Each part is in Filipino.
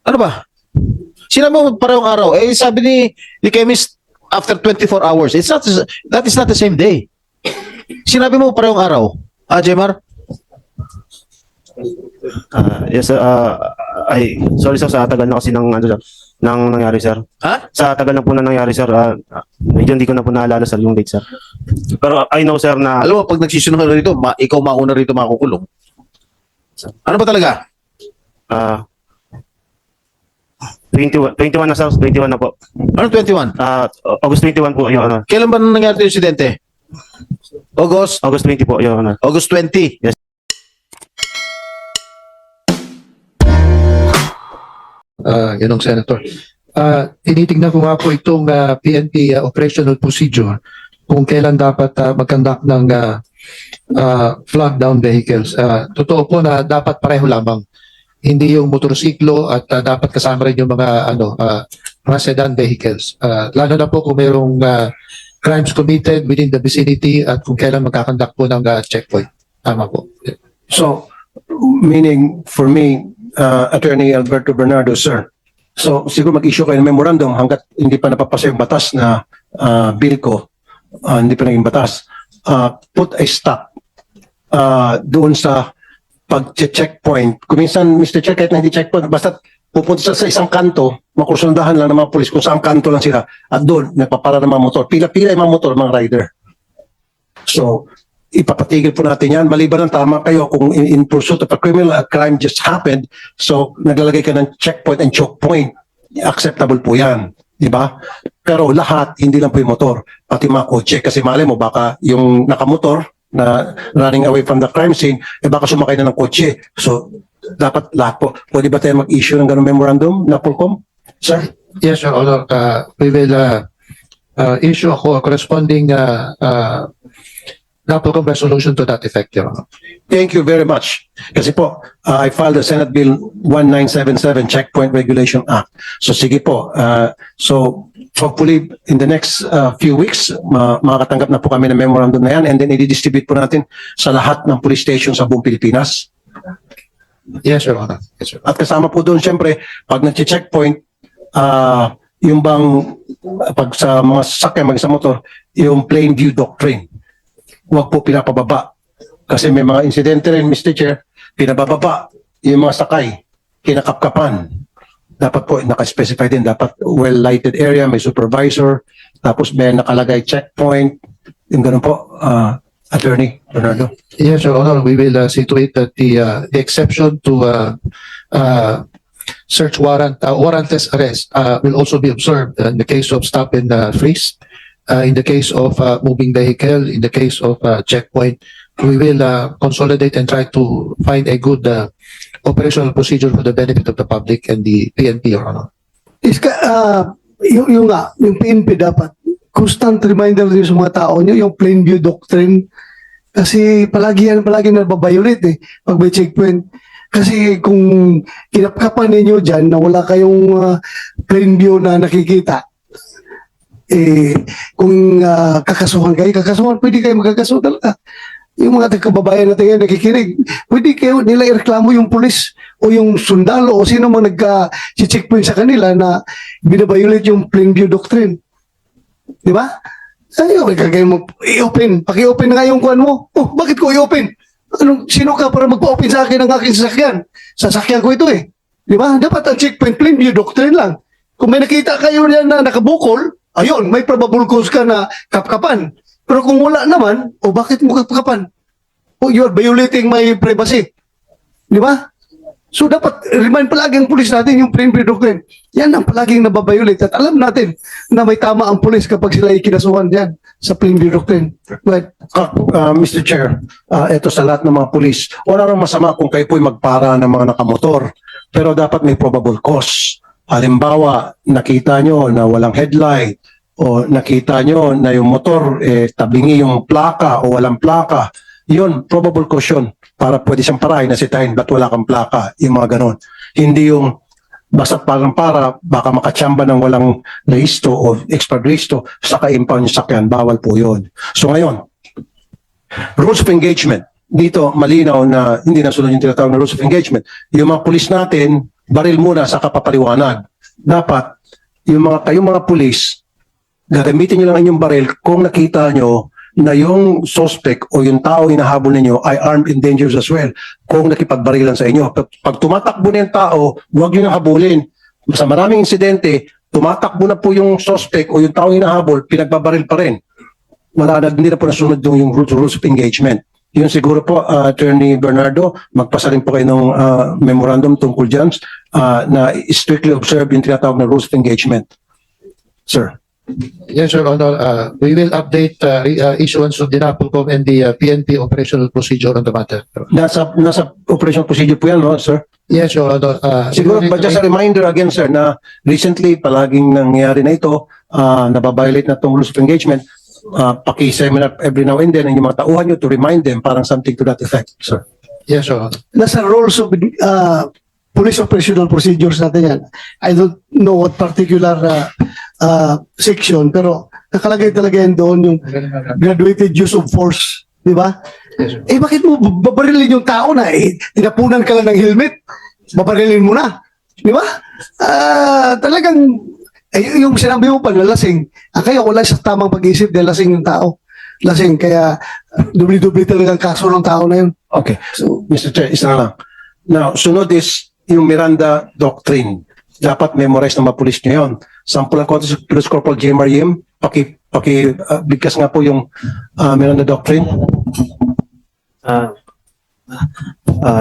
Ano ba? Sinabi mo parehong araw. Eh, sabi ni chemist, after 24 hours. That is not the same day. Sinabi mo parehong araw. Jemar? Yes, sir. Sorry, sir, sa tagal na kasi ng nangyari, sir. Ha? Sa tagal na po na nangyari, sir, medyo hindi ko na po naalala, sir, yung date, sir. Pero I know, sir, na... Alam mo, pag nagsisunod ka rito, ikaw mauna rito makukulong. Ano ba talaga? 21 na, sir. 21 na po. Ano 21? August 21 po, Your Honor. Kailan ba nangyari yung insidente? August? August 20 po, Your Honor. August 20? Yes. Yanong Senator. Tinitignan ko nga po itong PNP operational procedure kung kailan dapat mag-conduct ng flag down vehicles. Totoo po na dapat pareho lamang. Hindi yung motorsiklo at dapat kasama rin yung mga sedan vehicles. Lalo na po kung mayroong crimes committed within the vicinity at kung kailan magkakandak po ng checkpoint. Tama po. So, meaning for me, Attorney Alberto Bernardo, sir, so siguro mag-issue kayo ng memorandum hanggat hindi pa napapasa yung batas na bill ko, hindi pa naging batas, put a stop doon sa pag-checkpoint. Kung minsan, Mr. Chair, kahit na hindi checkpoint, basta pupunta sa isang kanto, makusundahan lang ng mga polis kung saan kanto lang sila at doon, nagpapara ng mga motor. Pila-pila yung mga motor, mga rider. So, ipapatigil po natin yan. Maliban ng tama kayo kung in pursuit of a criminal crime just happened, so naglalagay ka ng checkpoint and choke point, acceptable po yan. Di ba? Pero lahat, hindi lang po yung motor, pati mga kotse. Kasi mali mo, baka yung nakamotor na running away from the crime scene, baka sumakay na ng kotse. So, dapat lahat po. Pwede ba tayo mag-issue ng ganung memorandum na Polcom? Sir? Yes, Your Honor. We will issue a corresponding NAPOLCOM resolution to that effect, Your Honor. Thank you very much. Kasi po, I filed the Senate Bill 1977 Checkpoint Regulation Act. So sige po. So hopefully in the next few weeks, makakatanggap na po kami ng memorandum na yan and then i-distribute po natin sa lahat ng police station sa buong Pilipinas. Yes, Your Honor. Yes, Your Honor. At kasama po doon, syempre, pag nag-checkpoint, yung bang, pag sa mga sasakyan, mag sa motor, yung plain view doctrine. Huwag po pinapababa. Kasi may mga insidente rin, Mr. Chair, pinabababa yung mga sakay, kinakapkapan. Dapat po, nakaspecify din, dapat well-lighted area, may supervisor, tapos may nakalagay checkpoint, yung ganun po, Attorney Bernardo. Yes, Your Honor. We will see to it that the exception to search warrant, warrantless arrest will also be observed in the case of stop and freeze. In the case of moving vehicle, in the case of checkpoint, we will consolidate and try to find a good operational procedure for the benefit of the public and the PNP, Your Honor. Yung PNP dapat constant reminder din sa mga tao nyo, yung plain view doctrine. Kasi palagi nababiolate pag may checkpoint. Kasi kung kinapkapan ninyo dyan na wala kayong plain view na nakikita, kung kakasuhan kayo, pwede kayo magkakasuhan talaga. Yung mga kababayan natin ngayon nakikinig, pwede kayo nila ireklamo yung pulis o yung sundalo o sino mang nagka-checkpoint sa kanila na binabiolate yung plain view doctrine. Di ba? Ayaw, i-open. Paki-open na nga yung kuhan mo. Oh, bakit ko i-open? Sino ka para magpa-open sa akin ng aking sasakyan? Sasakyan ko ito eh. Di ba? Dapat ang checkpoint plain view doctrine lang. Kung may nakita kayo yan na nakabukol, ayun, may probable cause ka na kapkapan. Pero kung wala naman, o bakit mo kapkapan? O you're violating my privacy. Di ba? So dapat remind palagi ang pulis natin yung plain view doctrine. Yan ang palaging nababiolate. At alam natin na may tama ang pulis kapag sila ikinasuhan dyan sa plain view doctrine. Right? Mr. Chair, ito sa lahat ng mga pulis, wala nang masama kung kayo po'y magpara ng mga nakamotor. Pero dapat may probable cause. Halimbawa, nakita nyo na walang headlight o nakita nyo na yung motor tabingi yung plaka o walang plaka, yun, probable cause yun para pwede siyang parahin na sitahin ba't wala kang plaka, yung mga ganon. Hindi yung basta parang para baka makatsamba ng walang rehisto o expired rehisto saka impound yung sakyan, bawal po yun. So ngayon, rules of engagement, dito malinaw na hindi nasunod yung tinatawag na rules of engagement. Yung mga pulis natin, baril muna sa kapapaliwanag. Dapat, kayong mga pulis, gagamitin nyo lang inyong baril kung nakita nyo na yung suspect o yung tao hinahabol ninyo ay armed and dangerous as well kung nakipagbarilan sa inyo. Pag tumatakbo na yung tao, huwag nyo nang habulin. Sa maraming insidente, tumatakbo na po yung suspect o yung tao hinahabol, pinagbabaril pa rin. Hindi na po nasunod yung rules of engagement. Yun siguro po, Attorney Bernardo, magpasa rin po kayo ng memorandum tungkol dyan na strictly observe yung tinatawag na rules of engagement. Sir. Yes, Your Honor. We will update issuance of the NAPOLCOM and the PNP operational procedure on the matter. Nasa operational procedure po yan, no, sir? Yes, Your Honor. Siguro, but just a reminder again, sir, na recently, palaging nangyayari na ito, nababiolate na itong rules of engagement, paki-seminar every now and then, ang yung mga tauhan nyo to remind them, parang something to that effect, sir. Yes, Your Honor. Nasa rules of police operational procedures natin yan. I don't know what particular section, pero nakalagay talaga yan doon yung graduated use of force. Di ba? Yes, sir. Bakit mo babarilin yung tao na tinapunan ka lang ng helmet? Babarilin mo na. Di ba? Talagang, yung sinabi mo pa na lasing, kaya wala sa tamang pag-isip dahil lasing yung tao. Lasing, kaya dubli-dubli talagang kaso ng tao na yun. Okay. So, Mr. Chair, isa na lang. Now, sunod is yung Miranda Doctrine. Dapat memorize ng mga pulis nyo yun. Sample ang konti sa Police Corporal J. Mariem, bigkas nga po yung Miranda Doctrine.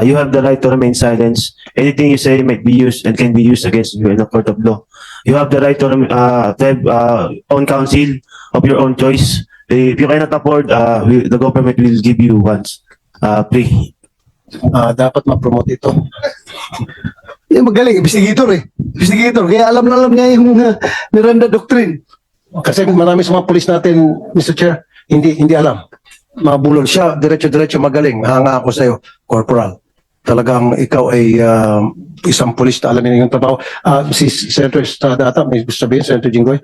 You have the right to remain silent. Anything you say might be used and can be used against you in a court of law. You have the right to have own counsel of your own choice. If you cannot afford, the government will give you once free. Dapat ma-promote ito. Yung magaling, investigator eh. Investigator, kaya alam na alam niya yung Miranda Doctrine. Kasi marami sa mga pulis natin, Mr. Chair, hindi alam. Mabulol siya, diretso-diretso magaling. Hanga ako sa'yo, Corporal. Talagang ikaw ay isang pulis na alam niya yung trabaho. Si Senator Estrada ata, may gusto sabihin, Senator Jinggoy?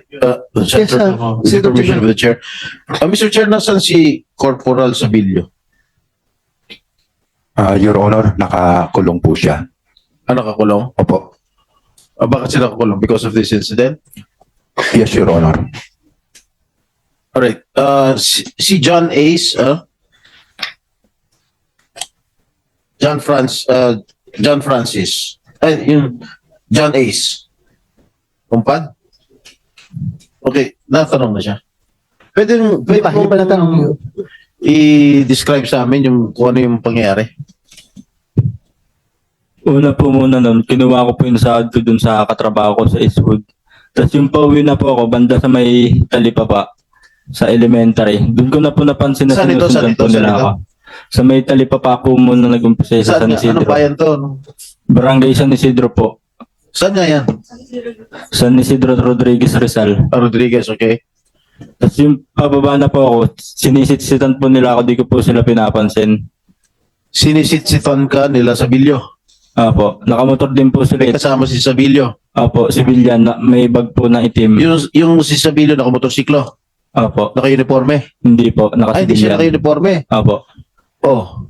Senator, with the permission of the chair. Mr. Chair, nasan si Corporal Sabilio? Your Honor, nakakulong po siya. Nakakulong? Opo. Bakit sila nakakulong? Because of this incident? Yes, Your Honor. Alright. Si John Ace, John Francis. Yung John Ace. Kumpad? Okay, natanong na siya. Pwede Hindi pa natanong. i-describe sa amin kung ano yung pangyayari. Una po muna nun, kinuha ko po yung sahod ko dun sa katrabaho ko sa Eastwood. Tapos yung pauwi na po ako, banda sa may Talipapa, sa elementary. Doon ko na po napansin na Saan ito? sinusundan po nila ako. Sa may Talipapa po muna nag-umpisa sa San Saan nga? Ano Isidro. bayan to? Barangay San Isidro po. Saan nga yan? San Isidro Rodriguez Rizal. Rodriguez, okay? Tapos yung pababa na po ako, sinisisitan po nila ako, di ko po sila pinapansin. Sinisitsitan ka nila sa Bilyo. Apo, nakamotor din po sila. Kasama si Sabilio. Apo, civilian, na may bag po na itim. Yung si Sabilio nakamotorsiklo, Apo, naka-uniforme. hindi po, Ay, hindi siya naka-civilian. naka-uniforme. Apo. Oh.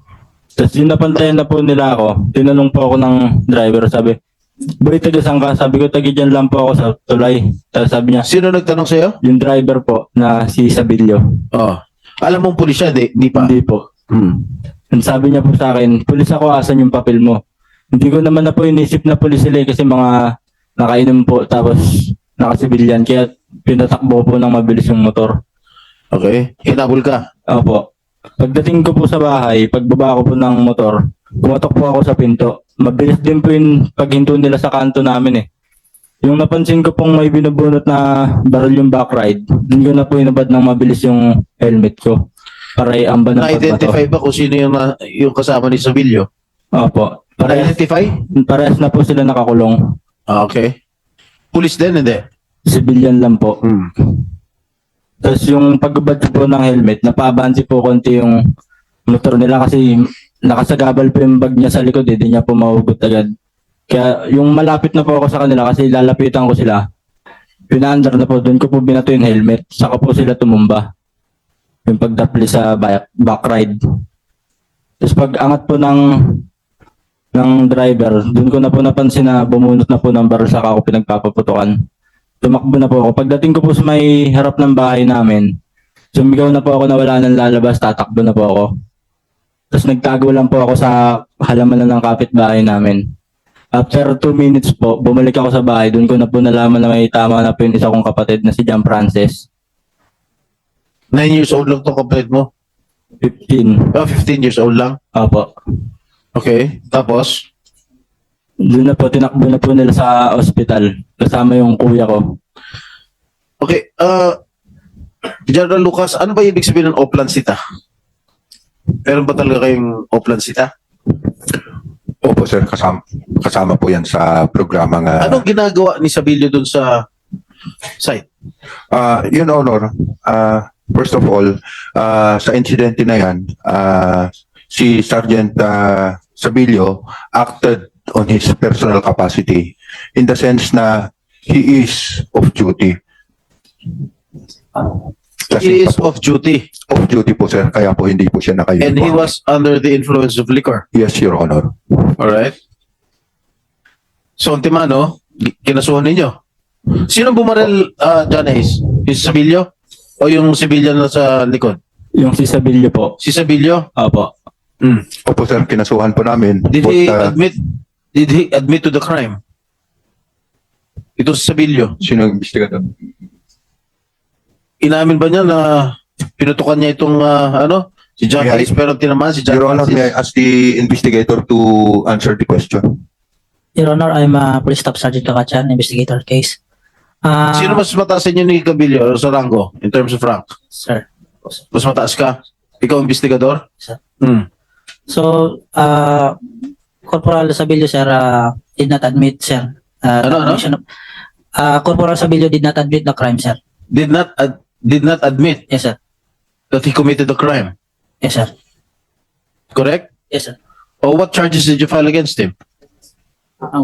Tapos yung napantayan na po nila ako, tinanong po ako ng driver, sabi, boy, taga saan ka? Sabi ko, taga dyan lang po ako sa tulay. Tapos sabi niya, Sino nagtanong sa'yo? yung driver po na si Sabilio. Oh. Alam mong pulis siya, di pa? Hindi po. Hmm. And sabi niya po sa akin, pulis ako, asan yung papel mo? Hindi ko naman na po inisip na pulis sila kasi mga nakainom po tapos nakasibilyan. Kaya pinatakbo po ng mabilis yung motor. Okay. Hinabol ka. Opo. Pagdating ko po sa bahay, pagbaba ko po ng motor, kumatok po ako sa pinto. Mabilis din po yung paghinto nila sa kanto namin eh. Yung napansin ko pong may binubunot na baril yung back ride, hindi ko na po inabad ng mabilis yung helmet ko. Para iamba ng Na-identify ba kung sino yung kasama ni Sabilio? Opo. Na-identify? Parehas na po sila nakakulong. Okay. Pulis din, hindi? Civilian lang po. Hmm. Tapos yung pagbabad po ng helmet, napaabansi po konti yung motor nila kasi nakasagabal po yung bag niya sa likod, hindi niya po mahugot agad. Kaya yung malapit na po ako sa kanila kasi lalapitan ko sila, pinaandar na po, doon ko po binato yung helmet, saka po sila tumumba. Yung pagdapli sa back ride. Tapos pag angat po ng ng driver. Doon ko na po napansin na bumunot na po ng baril sa ako pinagpapaputukan. Tumakbo na po ako. Pagdating ko po sa may harap ng bahay namin, sumigaw na po ako na wala nang lalabas, tatakbo na po ako. Tapos nagtago lang po ako sa halaman ng kapitbahay namin. After 2 minutes po, bumalik ako sa bahay. Doon ko na po nalaman na may tama na po yung isa kong kapatid na si John Francis. 9 years old lang tong kapatid mo? 15. 15 years old lang? Opo. Okay. Tapos? Doon na po, tinakbo na po nila sa ospital. Kasama yung kuya ko. Okay. General Lucas, ano ba ibig sabihin ng Oplansita? Meron ba talaga kayong Oplansita? Opo sir, kasama po yan sa programang Anong ginagawa ni Sabilio dun sa site? Your Honor, first of all, sa insidente na yan, si Sergeant Sabilio acted on his personal capacity in the sense na he is off duty. He is off duty Off duty po sir, kaya po hindi po siya and he naka-uniform. was under the influence of liquor. Yes, Your Honor. Alright? So, Antimano, kinasuhan ninyo. Sino bumaril, John Hayes? Yung Sabilio? O yung civilian na sa likod? Yung si Sabilio po. Si Sabilio? Opo. Opo sir, kinasuhan po namin. Did But, he admit to the crime? Ito si Sabilio. sino ang investigador? Inamin ba niya na pinutukan niya itong si John Yeah. Hayes pero tinamaan si John Your Honor, may I Francis? ask the investigator to answer the question? Your Honor, I'm Police Staff Sergeant Kakachan, investigator case. Sino mas mataas sa inyo ni Cabilio sa rango in terms of rank? Sir. Mas mataas ka? Ikaw investigador? Sir. Hmm. So, Corporal Sabilio, sir, did not admit, sir. Ano? Corporal Sabilio did not admit the crime, sir. Did not admit Yes, sir. that he committed the crime. Yes, sir. Correct? Yes, sir. Or what charges did you file against him?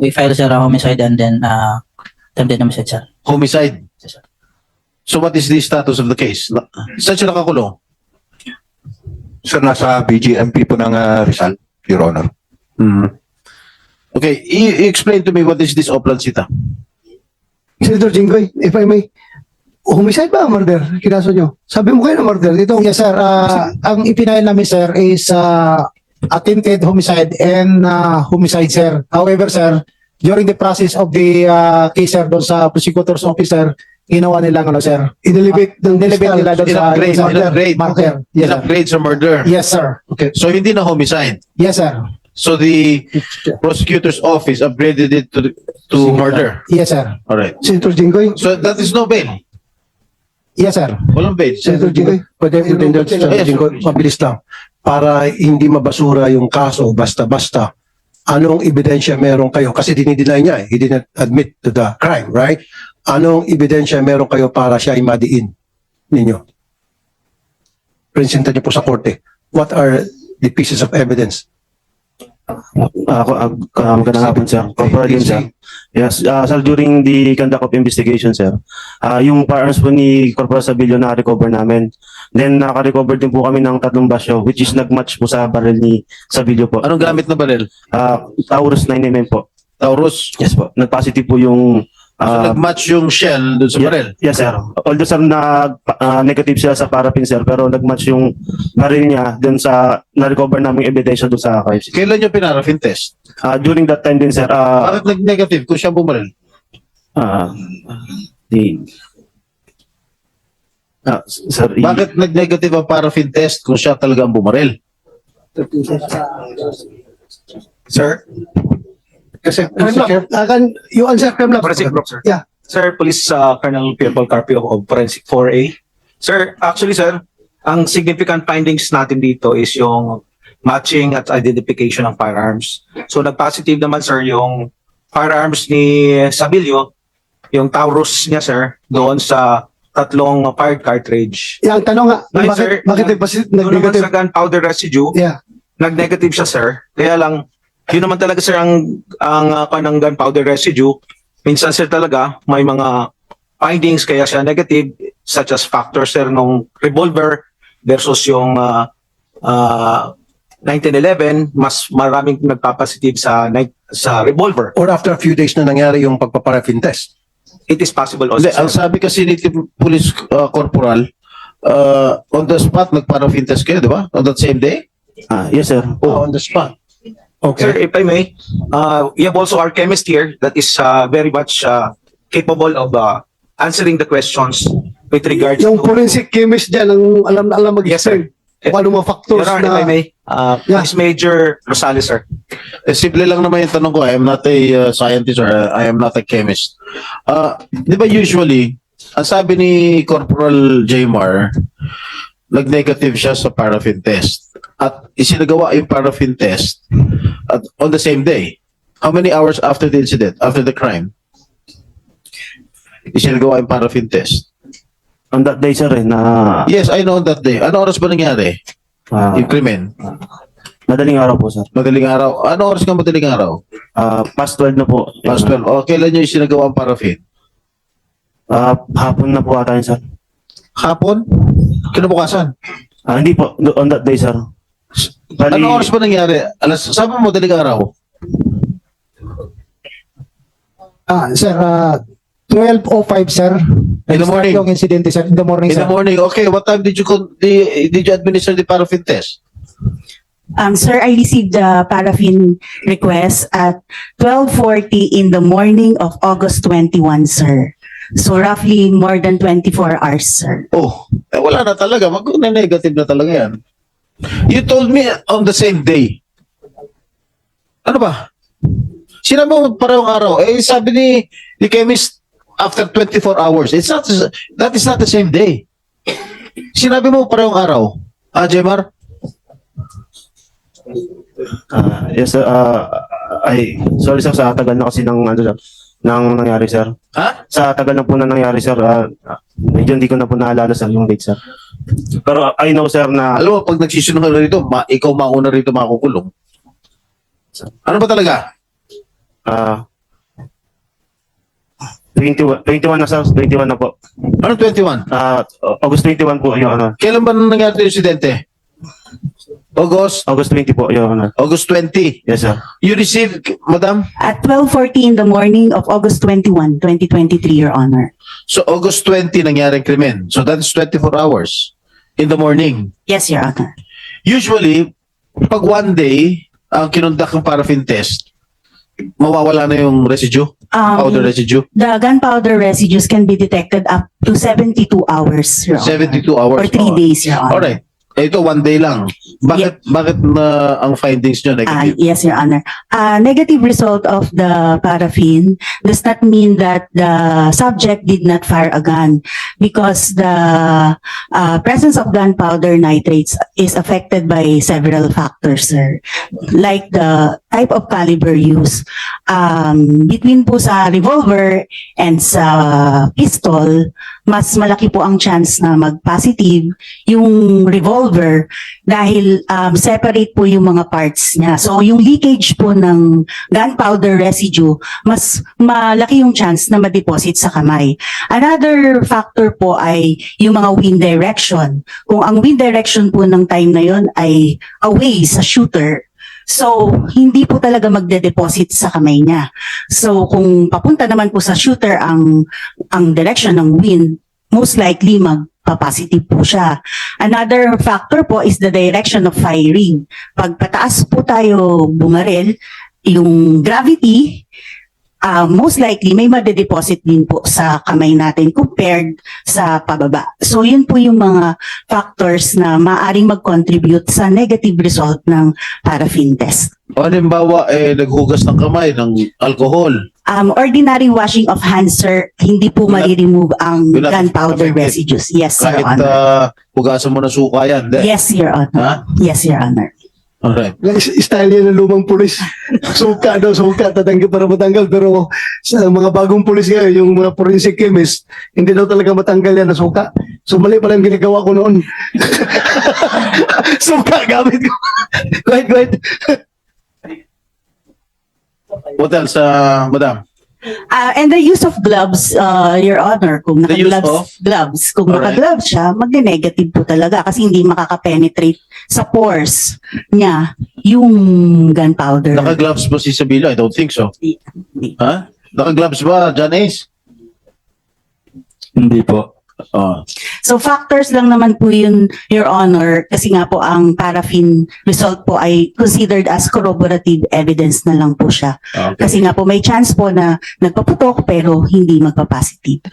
We filed, sir, a homicide and then attempted homicide, sir. Homicide. Yes, sir. So what is the status of the case? Saan siya nakakulong? Sir, nasa BGMP po ng Rizal, Your Honor. Okay, explain to me what is this Oplansita? Senator Jinggoy, if I may, homicide ba ang murder? Kinaso nyo? Sabi mo kayo na murder. Ito, Yes, sir. Ang ipinail namin, sir, is attempted homicide and homicide, sir. However, sir, during the process of the case, sir, doon sa prosecutor's officer, ginawa nila, sir. inelevate ng Inelevate nila doon sa In-upgrade. murder. Yes, sir. In-upgrade sa murder. Yes, sir. Okay. So hindi na homicide. Yes, sir. So the prosecutor's office upgraded it to murder. Yes, sir. All right. Senator Jinggoy, So that is no bail. Yes, sir. Walang bail. Senator Jinggoy, pwede Senator Yes. Jinggoy, mabilis lang. Para hindi mabasura yung kaso basta-basta, anong ebidensya meron kayo? Kasi dinideny niya he did not admit to the crime, right? Anong ebidensya meron kayo para siya ay madiin ninyo? Presenta niyo po sa korte. What are the pieces of evidence? Magandang hapon, sir. Corporal Lim, sir. Yes, sir, during the conduct of investigation, sir, yung firearms po ni Corporal Sabilio na recover namin. Then, naka-recover din po kami ng 3 basyo, which is nag-match po sa barrel ni Sabilio po. Anong gamit na baril? Taurus 9mm po. Taurus. Yes po. Nag-positive po yung... So nag-match yung shell dun sa baril. Yes, sir. Although, sir, negative sila sa paraffin, sir, pero nag-match yung baril niya dun sa na-recover naming ebidensya dun sa crime scene. Kailan yung pinaraffin test? During that time din, sir, Bakit nag-negative kung siya bumaril? sir, Bakit nag-negative ang paraffin test kung siya talaga ang bumaril? Sir? Kasi, You answer, Kremla. Forensic Group, sir. Yeah. Sir, Police Colonel Pierre Carpio of Forensic 4A. Sir, actually, sir, ang significant findings natin dito is yung matching at identification ng firearms. So, nag-positive naman, sir, yung firearms ni Sabilio, yung Taurus niya, sir, doon sa 3 fired cartridge. Yung tanong nga, Right, sir. bakit Doon naman nag-negative? sa gunpowder residue, Yeah. nag-negative siya, sir. Kaya lang, yun naman talaga, sir, ang kanang gunpowder residue. Minsan, sir, talaga, may mga findings kaya siya negative, such as factors, sir, nung revolver versus yung 1911, mas maraming nagpapositive sa revolver. Or after a few days na nangyari yung pagpaparafin test. It is possible also, Hindi, sir. ang sabi kasi ni Police Corporal, on the spot, nagparaffin test kayo, di ba? On that same day? Yes, sir. On the spot. Sir, Okay. if I may, we have also our chemist here that is very much capable of answering the questions with regards Yung to... forensic chemist dyan, ang alam Yes, sir. mag-explain. Kung ano mga factors Your Honor, if I na... may, Yeah. Miss Major Rosales, sir. Simple lang naman yung tanong ko. I am not a scientist or I am not a chemist. Di ba usually, ang sabi ni Corporal Jmar, nag-negative siya sa paraffin test. At isinagawa yung paraffin test on the same day. How many hours after the incident, after the crime? Isinagawa yung paraffin test. On that day, sir, na Yes, I know on that day. Ano oras ba nangyari? Yung krimen? madaling araw po, sir. Madaling araw. Ano oras ka madaling araw? Past 12 na po. Past 12. O, kailan nyo isinagawa ang paraffin? Hapon na po ata yun, sir. Hapon? Kinabukasan? Hindi po, on that day, sir. Bali, Ano oras ba nangyari? Sabi mo madaling araw? Sir, 12:05, sir. In the morning? Yung incident, sir. In the morning, In sir. the morning. Okay, what time did you administer the paraffin test? Sir, I received the paraffin request at 12:40 in the morning of August 21, sir. So roughly more than 24 hours, sir. Oh, wala na talaga. Mag-negative na talaga yan. You told me on the same day. Ano ba? Sinabi mo parehong araw. Sabi ni chemist after 24 hours. That is not the same day. Sinabi mo parehong araw. Jemar? yes, sir. Sorry, sir, sa tagal na kasi ng nangyari, sir. Ha? Sa tagal na po na nangyari, sir, medyo hindi ko na po naalala, sir, yung date, sir. Pero I know, sir, na Alam mo, pag nagsisunod ka rito, ikaw mauna rito makukulong. Ano ba talaga? 21 na, sir. 21 na po. Ano 21? August 21 po, yung ano. Kailan ba nangyari yung insidente? August? August 20 po, yung ano. August 20. Yes, sir. You received, madam? At 12:40 in the morning of August 21, 2023, Your Honor. So August 20 nangyari ang krimen. So that's 24 hours in the morning. Yes, Your Honor. Usually, pag one day, ang kinundak ng paraffin test, mawawala na yung residue, powder residue. The gunpowder residues can be detected up to 72 hours, Your Honor. 72 hours. Or 3 days, Your Honor. Alright. Ito, one day lang. Bakit na ang findings nyo negative? Yes, Your Honor. Negative result of the paraffin does not mean that the subject did not fire a gun because the presence of gunpowder nitrates is affected by several factors, sir. Like the type of caliber used. Between po sa revolver and sa pistol, mas malaki po ang chance na mag-positive yung revolver dahil separate po yung mga parts niya. So yung leakage po ng gunpowder residue, mas malaki yung chance na ma-deposit sa kamay. Another factor po ay yung mga wind direction. Kung ang wind direction po ng time na yon ay away sa shooter, so, hindi po talaga magde-deposit sa kamay niya. So, kung papunta naman po sa shooter ang direction ng wind, most likely magpa-positive po siya. Another factor po is the direction of firing. Pag pataas po tayo bumaril, yung gravity, most likely may made-deposit din po sa kamay natin compared sa pababa. So yun po yung mga factors na maaring mag-contribute sa negative result ng paraffin test. O halimbawa, naghugas ng kamay ng alcohol. Ordinary washing of hands, sir, hindi po mari-remove ang Will not gunpowder affect it. residues. Yes, Your Kahit Honor. hugasan mo na suka yan. Hindi. Yes, Your Honor. Ha? Yes, Your Honor. Alright. Style yan ng lumang pulis. Suka daw, suka, tatanggal para matanggal. Pero sa mga bagong pulis ngayon, yung mga forensic chemist, hindi daw talaga matanggal yan na suka. So mali pala yung ginagawa ko noon. Suka gamit ko. Go ahead. What else, madam? And the use of gloves, Your Honor, kung The use gloves, kung Alright. naka-gloves siya, magne-negative po talaga kasi hindi makaka-penetrate sa pores niya yung gunpowder. Naka-gloves po si Sabilio? I don't think so. Hindi. Ha? Naka-gloves ba, John Ace? Hindi po. Oh. So factors lang naman po yun, Your Honor, kasi nga po ang paraffin result po ay considered as corroborative evidence na lang po siya. Okay. Kasi nga po may chance po na nagpaputok pero hindi magpa-positive.